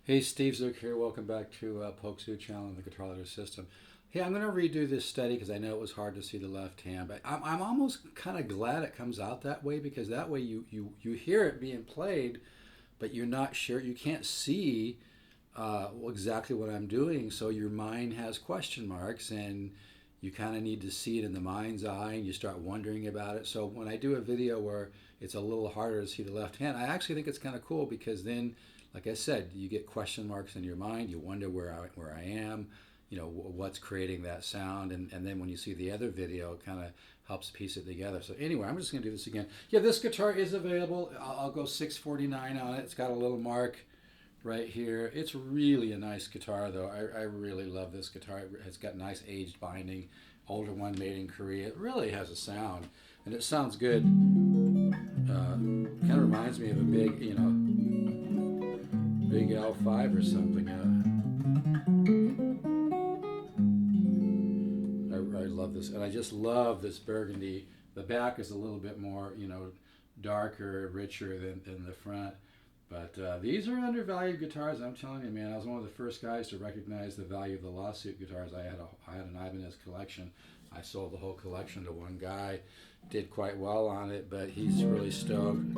Hey, Steve Zook here. Welcome back to Pokesoo Channel and the Guitar Letter System. Hey, I'm going to redo this study because I know it was hard to see the left hand, but I'm almost kind of glad it comes out that way because that way you hear it being played, but you're not sure, you can't see exactly what I'm doing, so your mind has question marks and you kind of need to see it in the mind's eye and you start wondering about it. So when I do a video where it's a little harder to see the left hand, I actually think it's kind of cool because then, like I said, you get question marks in your mind. You wonder where I am, what's creating that sound. And then when you see the other video, it kind of helps piece it together. So anyway, I'm just going to do this again. Yeah, this guitar is available. I'll go 649 on it. It's got a little mark right here. It's really a nice guitar, though. I really love this guitar. It's got nice aged binding. Older one made in Korea. It really has a sound, and it sounds good. Kind of reminds me of a big L5 or something. I love this, and I just love this burgundy. The back is a little bit more, darker, richer than the front. But these are undervalued guitars. I'm telling you, man. I was one of the first guys to recognize the value of the lawsuit guitars. I had an Ibanez collection. I sold the whole collection to one guy. Did quite well on it, but he's really stoked,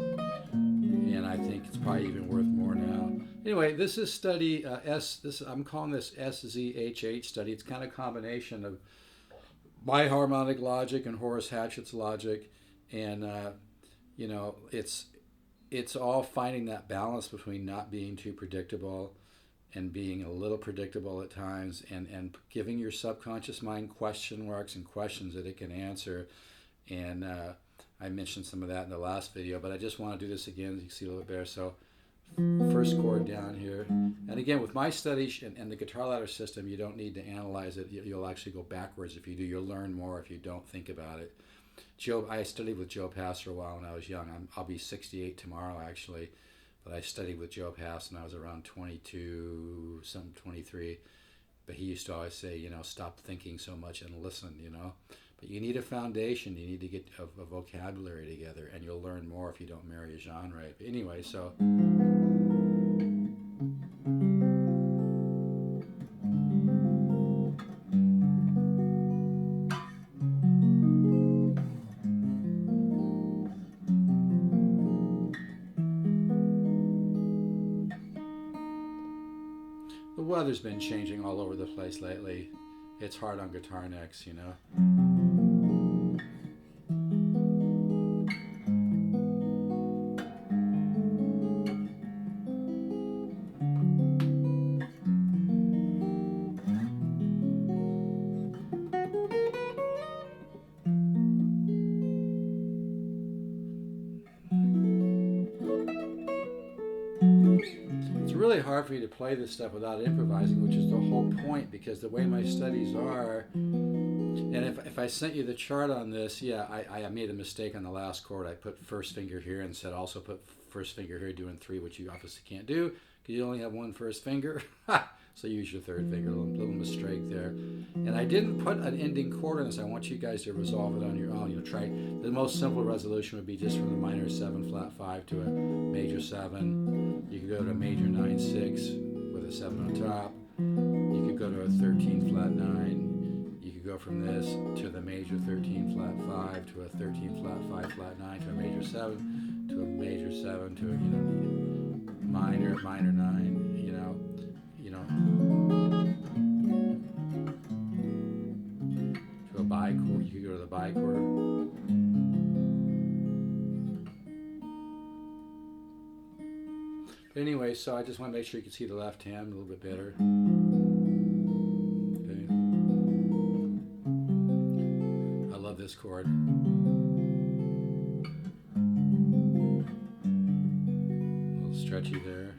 and I think it's probably even worth more now. Anyway, this is study I'm calling this SZHH study. It's kind of a combination of my harmonic logic and Horace Hatchett's logic, and it's all finding that balance between not being too predictable and being a little predictable at times, and giving your subconscious mind question marks and questions that it can answer. And I mentioned some of that in the last video, but I just want to do this again so you can see a little bit better. So first chord down here. And again, with my studies and the guitar ladder system, you don't need to analyze it. You'll actually go backwards. If you do, you'll learn more if you don't think about it. I studied with Joe Pass for a while when I was young. I'll be 68 tomorrow, actually. But I studied with Joe Pass when I was around 22, some 23. But he used to always say, stop thinking so much and listen, But you need a foundation. You need to get a vocabulary together, and you'll learn more if you don't marry a genre. But anyway, so... The weather's been changing all over the place lately. It's hard on guitar necks, It's really hard for me to play this stuff without improvising, which is the whole point, because the way my studies are, and if I sent you the chart on this, yeah, I made a mistake on the last chord. I put first finger here and said also put first finger here doing 3, which you obviously can't do because you only have one first finger. So use your third finger, a little mistake there. And I didn't put an ending chord in this. I want you guys to resolve it on your own. Try. The most simple resolution would be just from the minor 7 flat 5 to a major 7. You could go to a major 9-6 with a 7 on top. You could go to a 13 flat 9. You could go from this to the major 13 flat 5 to a 13 flat 5 flat 9 to a major 7 to a major 7 to a minor 9. To a bichord, you could go to the bichord. But anyway, so I just want to make sure you can see the left hand a little bit better. Okay. I love this chord. A little stretchy there.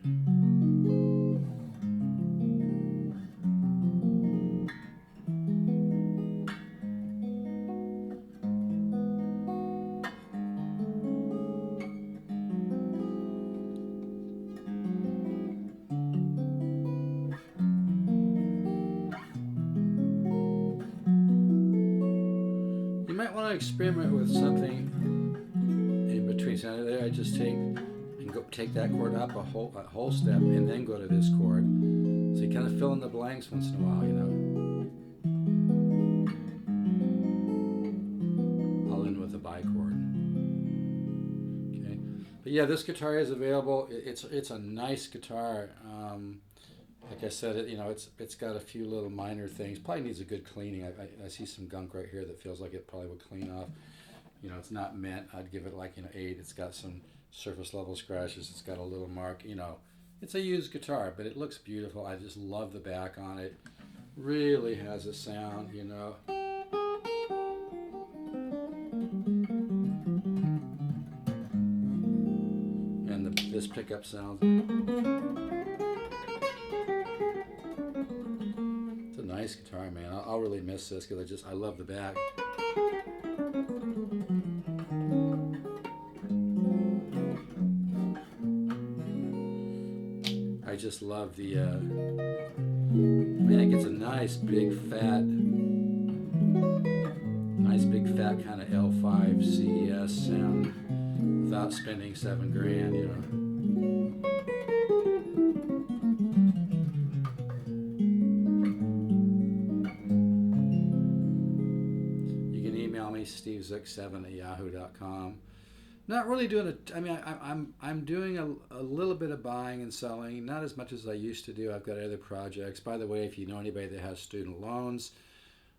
You might want to experiment with something in between. So there I just take and take that chord up a whole step and then go to this chord. So you kind of fill in the blanks once in a while, you know. I'll end with a bichord. Okay, but yeah, this guitar is available. It's a nice guitar. Like I said, it's got a few little minor things. Probably needs a good cleaning. I see some gunk right here that feels like it probably would clean off. You know, it's not mint. I'd give it like 8. It's got some surface level scratches. It's got a little mark. You know, it's a used guitar, but it looks beautiful. I just love the back on it. Really has a sound, you know. And this pickup sounds. It's a nice guitar, man. I'll really miss this because I love the back. I just love the, man, it gets a nice big fat kind of L5 CES sound without spending $7,000, you know. You can email me, stevezuk7@yahoo.com. Not really doing I'm doing a little bit of buying and selling, not as much as I used to do. I've got other projects. By the way, if you know anybody that has student loans,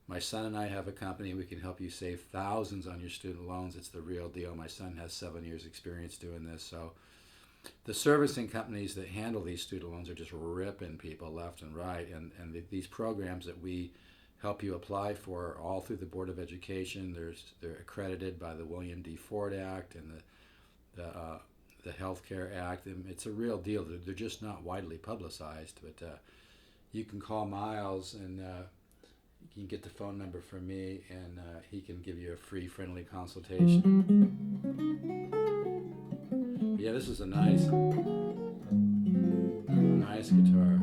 my son and I have a company. We can help you save thousands on your student loans. It's the real deal. My son has 7 years experience doing this. So the servicing companies that handle these student loans are just ripping people left and right. And these programs that we help you apply for all through the Board of Education. They're accredited by the William D. Ford Act and the Health Care Act. And it's a real deal. They're just not widely publicized. But you can call Miles and you can get the phone number from me, and he can give you a free, friendly consultation. Yeah, this is a nice guitar.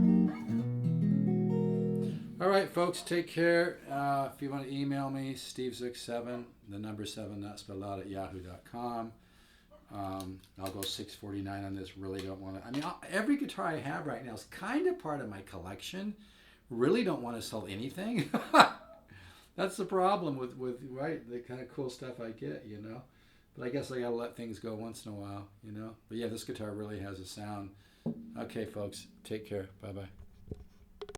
All right, folks, take care. If you want to email me, stevezuk7, the number 7, not spelled out, at yahoo.com. I'll go $649 on this. Really don't want to. I mean, every guitar I have right now is kind of part of my collection. Really don't want to sell anything. That's the problem with right, the kind of cool stuff I get, you know. But I guess I gotta let things go once in a while, you know. But yeah, this guitar really has a sound. Okay, folks, take care. Bye-bye.